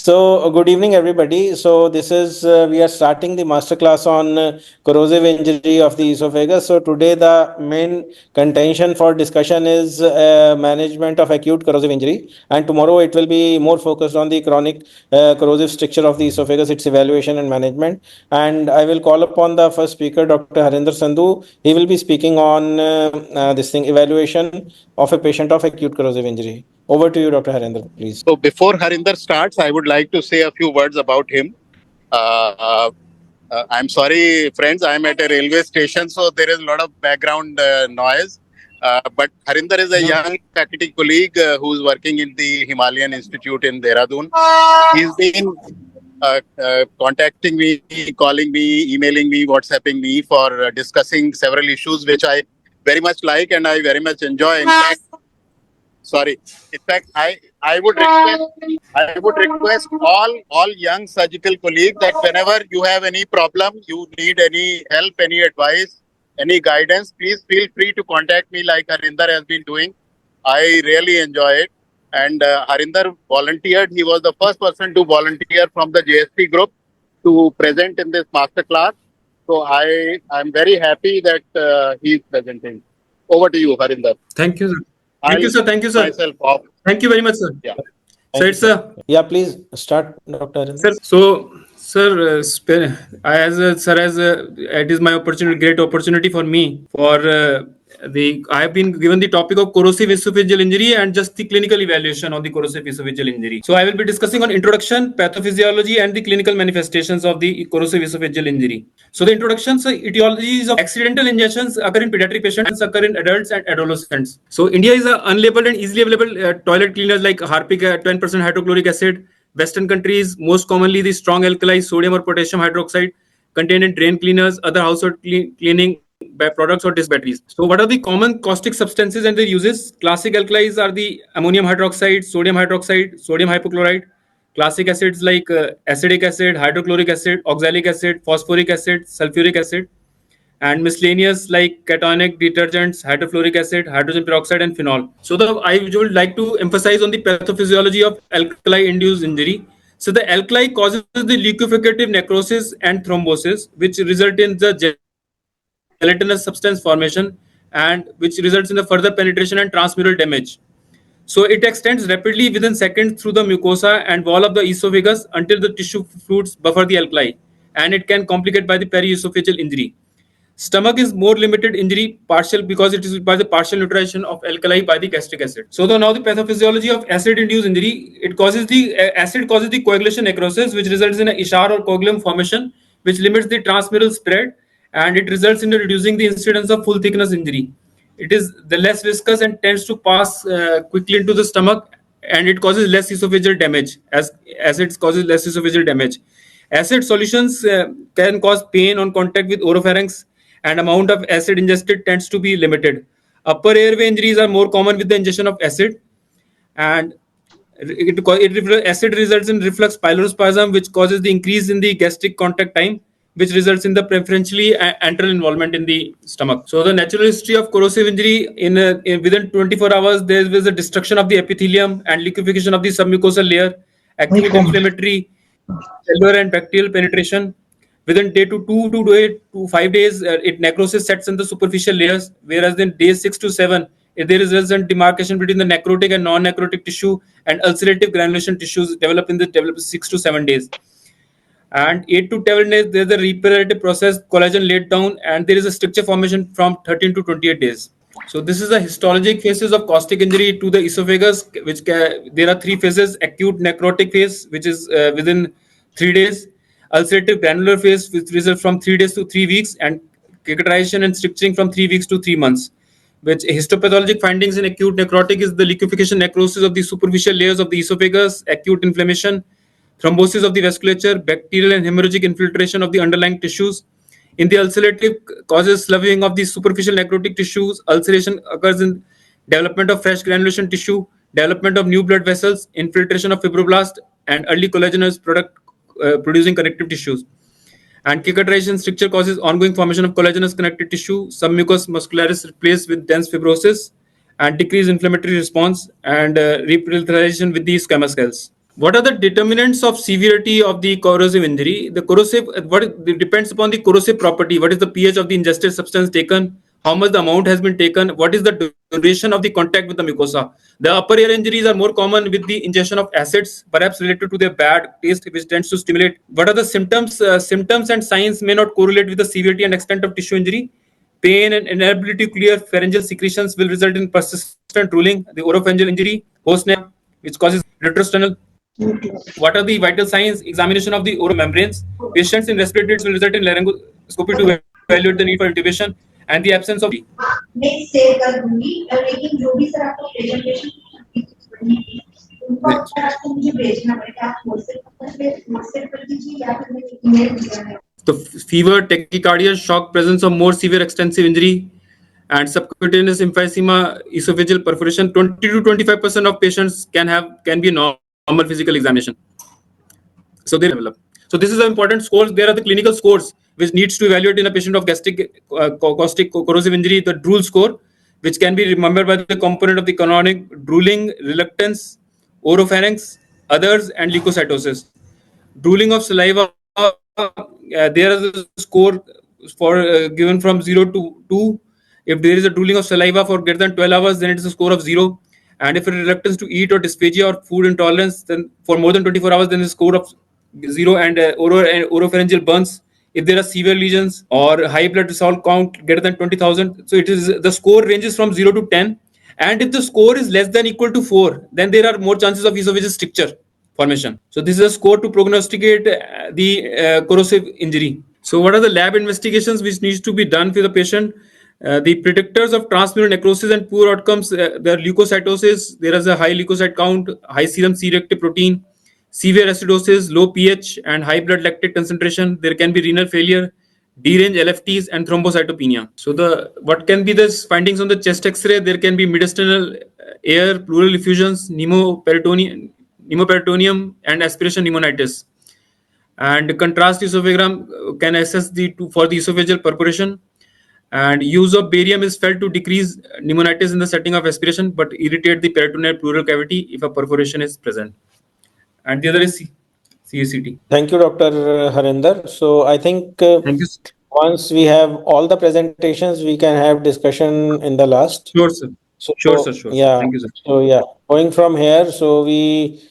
Good evening, everybody. So, this is we are starting the masterclass on corrosive injury of the esophagus. So, today the main contention for discussion is management of acute corrosive injury, and tomorrow it will be more focused on the chronic corrosive stricture of the esophagus, its evaluation and management. And I will call upon the first speaker, Dr. Harindra Sandhu. He will be speaking on this thing evaluation of a patient of acute corrosive injury. Over to you, Dr. Harindra, please. So before Harinder starts, I would like to say a few words about him. Uh, I'm sorry, friends, I'm at a railway station, so there is a lot of background noise. But Harinder is a young faculty colleague who's working in the Himalayan Institute in Dehradun. He's been contacting me, calling me, emailing me, WhatsApping me for discussing several issues, which I very much like and I very much enjoy. In fact, I would request all young surgical colleagues that whenever you have any problem, you need any help, any advice, any guidance, please feel free to contact me like Harinder has been doing. I really enjoy it. And Harinder volunteered. He was the first person to volunteer from the JSP group to present in this masterclass. So I'm very happy that he is presenting. Over to you, Harinder. Thank you, sir. Thank you, sir. Thank you, sir. Myself off. Thank you very much, sir. Yeah. So it's Yeah, please start, Dr. Harindra. Sir, it is my opportunity, great opportunity for me for I have been given the topic of corrosive esophageal injury and just the clinical evaluation on the corrosive esophageal injury. So I will be discussing on introduction, pathophysiology, and the clinical manifestations of the corrosive esophageal injury. So the introduction, so etiologies of accidental ingestions occur in pediatric patients, occur in adults and adolescents. So India is a unlabeled and easily available toilet cleaners like Harpic 10% hydrochloric acid. Western countries, most commonly the strong alkali, sodium or potassium hydroxide, contained in drain cleaners, other household cleaning by products or disk batteries. So what are the common caustic substances and their uses? Classic alkalis are the ammonium hydroxide, sodium hypochlorite. Classic acids like acetic acid, hydrochloric acid, oxalic acid, phosphoric acid, sulfuric acid. And miscellaneous like cationic detergents, hydrofluoric acid, hydrogen peroxide, and phenol. So I would like to emphasize on the pathophysiology of alkali-induced injury. So the alkali causes the liqueficative necrosis and thrombosis, which result in the gelatinous substance formation and which results in the further penetration and transmural damage. So it extends rapidly within seconds through the mucosa and wall of the esophagus until the tissue fluids buffer the alkali, and it can complicate by the periesophageal injury. Stomach is more limited injury, partial because it is by the partial neutralization of alkali by the gastric acid. So now the pathophysiology of acid-induced injury, acid causes the coagulation necrosis, which results in a Ishar or coagulum formation, which limits the transmural spread, and it results in reducing the incidence of full thickness injury. It is the less viscous and tends to pass quickly into the stomach, and it causes less esophageal damage as acids causes less esophageal damage. Acid solutions can cause pain on contact with oropharynx, and amount of acid ingested tends to be limited. Upper airway injuries are more common with the ingestion of acid, and acid results in reflux pylorospasm, which causes the increase in the gastric contact time, which results in the preferentially antral involvement in the stomach. So the natural history of corrosive injury in within 24 hours, there was a destruction of the epithelium and liquefaction of the submucosal layer, acute inflammatory cellular and bacterial penetration. Within day 2 to 5 days, necrosis sets in the superficial layers, whereas in days 6 to 7, there is a demarcation between the necrotic and non-necrotic tissue, and ulcerative granulation tissues develop 6 to 7 days. And 8 to 12 days, there is a reparative process, collagen laid down, and there is a stricture formation from 13 to 28 days. So this is the histologic phases of caustic injury to the esophagus, there are 3 phases: acute necrotic phase, which is within 3 days, ulcerative granular phase, which results from 3 days to 3 weeks, and cicatrization and stricturing from 3 weeks to 3 months. Which histopathologic findings in acute necrotic is the liquefaction necrosis of the superficial layers of the esophagus, acute inflammation, thrombosis of the vasculature, bacterial and hemorrhagic infiltration of the underlying tissues. In the ulcerative causes sloughing of the superficial necrotic tissues, ulceration occurs in development of fresh granulation tissue, development of new blood vessels, infiltration of fibroblast, and early collagenous product producing connective tissues. And cicatrization stricture causes ongoing formation of collagenous connective tissue, submucous muscularis replaced with dense fibrosis, and decreased inflammatory response, and reproliferation with the squamous cells. What are the determinants of severity of the corrosive injury? The corrosive, it depends upon the corrosive property. What is the pH of the ingested substance taken? How much the amount has been taken? What is the duration of the contact with the mucosa? The upper ear injuries are more common with the ingestion of acids, perhaps related to their bad taste, which tends to stimulate. What are the symptoms? Symptoms and signs may not correlate with the severity and extent of tissue injury. Pain and inability to clear pharyngeal secretions will result in persistent drooling. The oropharyngeal injury, host pneumonia, which causes retrosternal. What are the vital signs? Examination of the oral membranes. Patients in respiratory will result in laryngoscopy to evaluate the need for intubation and the absence of. Next save कर दूंगी और लेकिन जो भी sir आपको presentation उनको आपको मुझे भेजना पड़ेगा आप व्हाट्सएप कर दीजिए या फिर मुझे ईमेल भेजना है. The fever, tachycardia, shock, presence of more severe extensive injury, and subcutaneous emphysema, esophageal perforation. 20 to 25% of patients can be a normal physical examination. So they develop. So this is an important scores. There are the clinical scores which needs to evaluate in a patient of gastric caustic corrosive injury. The drool score, which can be remembered by the component of the canonic: drooling, reluctance, oropharynx, others, and leukocytosis. Drooling of saliva. There is a score for given from 0 to 2. If there is a drooling of saliva for greater than 12 hours, then it is a score of 0. And if a reluctance to eat or dysphagia or food intolerance, then for more than 24 hours, then the score of 0. And oropharyngeal burns, if there are severe lesions or high blood salt count greater than 20,000, so it is the score ranges from 0 to 10. And if the score is less than equal to 4, then there are more chances of esophageal stricture formation. So this is a score to prognosticate the corrosive injury. So what are the lab investigations which needs to be done for the patient? The predictors of transmural necrosis and poor outcomes, there are leukocytosis, there is a high leukocyte count, high serum C-reactive protein, severe acidosis, low pH, and high blood lactate concentration. There can be renal failure, D-range LFTs, and thrombocytopenia. So what can be the findings on the chest X-ray? There can be mediastinal air, pleural effusions, pneumoperitoneum, and aspiration pneumonitis. And contrast esophagram can assess for the esophageal perforation. And use of barium is felt to decrease pneumonitis in the setting of aspiration, but irritate the peritoneal pleural cavity if a perforation is present. And the other is CACT. Thank you, Dr. Harinder. So I think Thank you. once we have all the presentations, we can have discussion in the last. Sure, sir. So, Sure, sir. Sure. Yeah. Thank you, sir. So yeah, going from here, so we